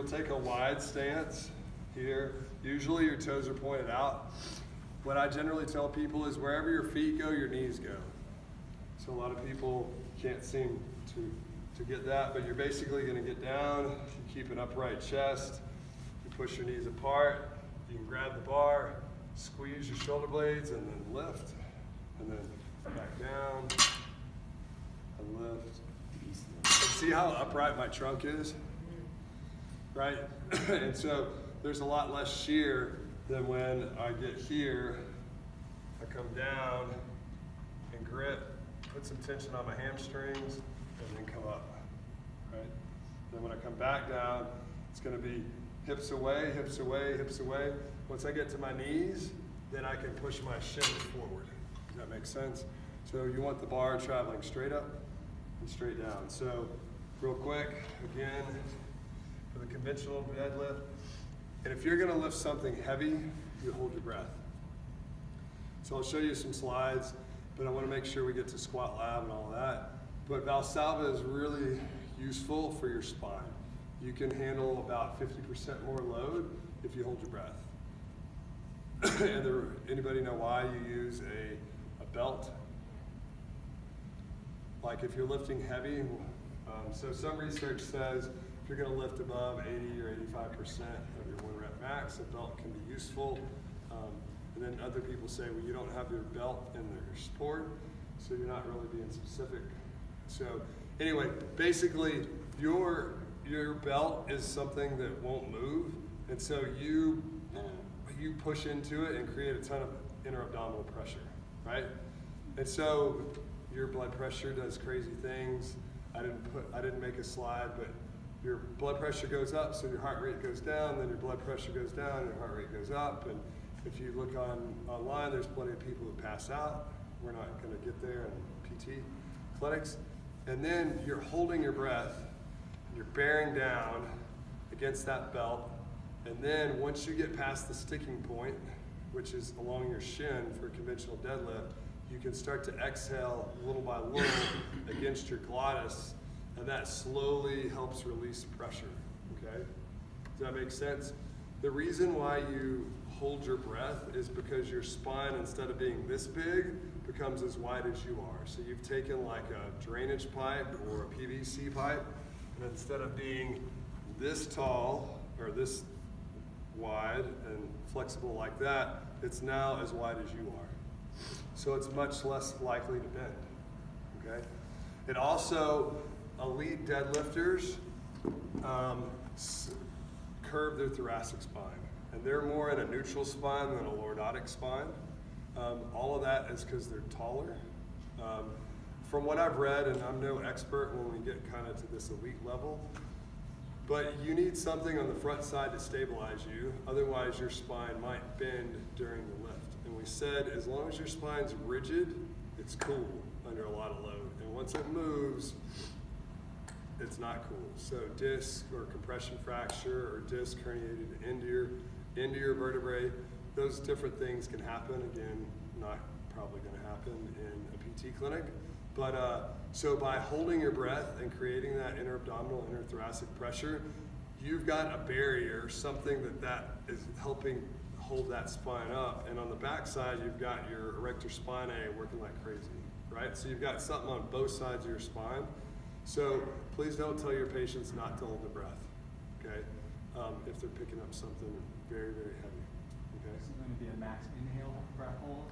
you'll take a wide stance here. Usually your toes are pointed out. What I generally tell people is wherever your feet go, your knees go. So a lot of people can't seem to get that, but you're basically gonna get down, you keep an upright chest, you push your knees apart, you can grab the bar, squeeze your shoulder blades, and then lift, and then back down, and lift. And see how upright my trunk is? Right? And so there's a lot less shear than when I get here, I come down and grip, put some tension on my hamstrings, and then come up, right? Then when I come back down, it's gonna be hips away, hips away, hips away. Once I get to my knees, then I can push my shins forward. Does that make sense? So you want the bar traveling straight up and straight down. So real quick, again, for the conventional deadlift, and if you're gonna lift something heavy, you hold your breath. So I'll show you some slides, but I wanna make sure we get to squat lab and all that. But Valsalva is really useful for your spine. You can handle about 50% more load if you hold your breath. And anybody know why you use a belt? Like if you're lifting heavy, so some research says if you're gonna lift above 80 or 85% of your 1 rep max, a belt can be useful. And then other people say, well, you don't have your belt in your support, so you're not really being specific. So anyway, basically your belt is something that won't move, and so you push into it and create a ton of inner abdominal pressure, right? And so your blood pressure does crazy things. I didn't make a slide, but your blood pressure goes up, so your heart rate goes down, then your blood pressure goes down, your heart rate goes up, and if you look online, there's plenty of people who pass out. We're not gonna get there in PT clinics. And then you're holding your breath, you're bearing down against that belt, and then once you get past the sticking point, which is along your shin for conventional deadlift, you can start to exhale little by little against your glottis, and that slowly helps release pressure, okay? Does that make sense? The reason why you hold your breath is because your spine, instead of being this big, becomes as wide as you are. So you've taken like a drainage pipe or a PVC pipe, and instead of being this tall or this wide and flexible like that, it's now as wide as you are. So it's much less likely to bend, okay? It also, elite deadlifters curve their thoracic spine, and they're more in a neutral spine than a lordotic spine. All of that is because they're taller. From what I've read, and I'm no expert when we get kind of to this elite level, but you need something on the front side to stabilize you, otherwise your spine might bend during the lift. And we said as long as your spine's rigid, it's cool under a lot of load. And once it moves, it's not cool. So disc or compression fracture or disc herniated into your vertebrae, those different things can happen. Again, not probably gonna happen in a PT clinic. But so by holding your breath and creating that inner abdominal, inner thoracic pressure, you've got a barrier, something that is helping hold that spine up. And on the back side, you've got your erector spinae working like crazy, right? So you've got something on both sides of your spine. So please don't tell your patients not to hold their breath, okay? If they're picking up something very, very heavy, okay? Is it going to be a max inhale breath hold?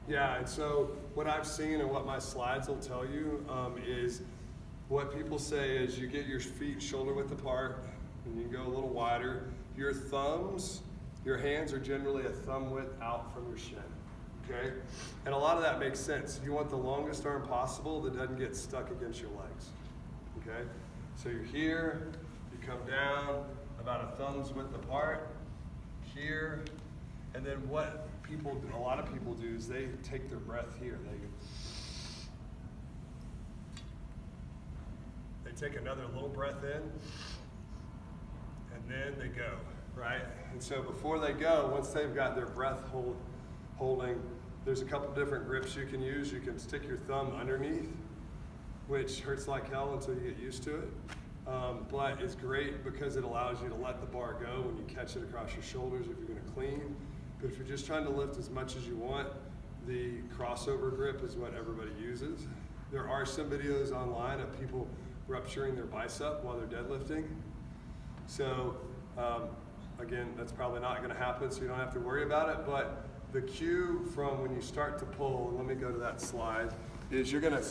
Yeah, and so what I've seen and what my slides will tell you is what people say is you get your feet shoulder width apart and you go a little wider. Your thumbs, your hands are generally a thumb width out from your shin, okay? And a lot of that makes sense. You want the longest arm possible that doesn't get stuck against your legs, okay? So you're here, you come down about a thumb's width apart, here, and then what a lot of people do is they take their breath here. They take another little breath in, and then they go, right? And so before they go, once they've got their breath holding, there's a couple different grips you can use. You can stick your thumb underneath, which hurts like hell until you get used to it. but it's great because it allows you to let the bar go when you catch it across your shoulders if you're gonna clean. But if you're just trying to lift as much as you want, the crossover grip is what everybody uses. There are some videos online of people rupturing their bicep while they're deadlifting. So again, that's probably not gonna happen, so you don't have to worry about it. But the cue from when you start to pull, let me go to that slide, is you're gonna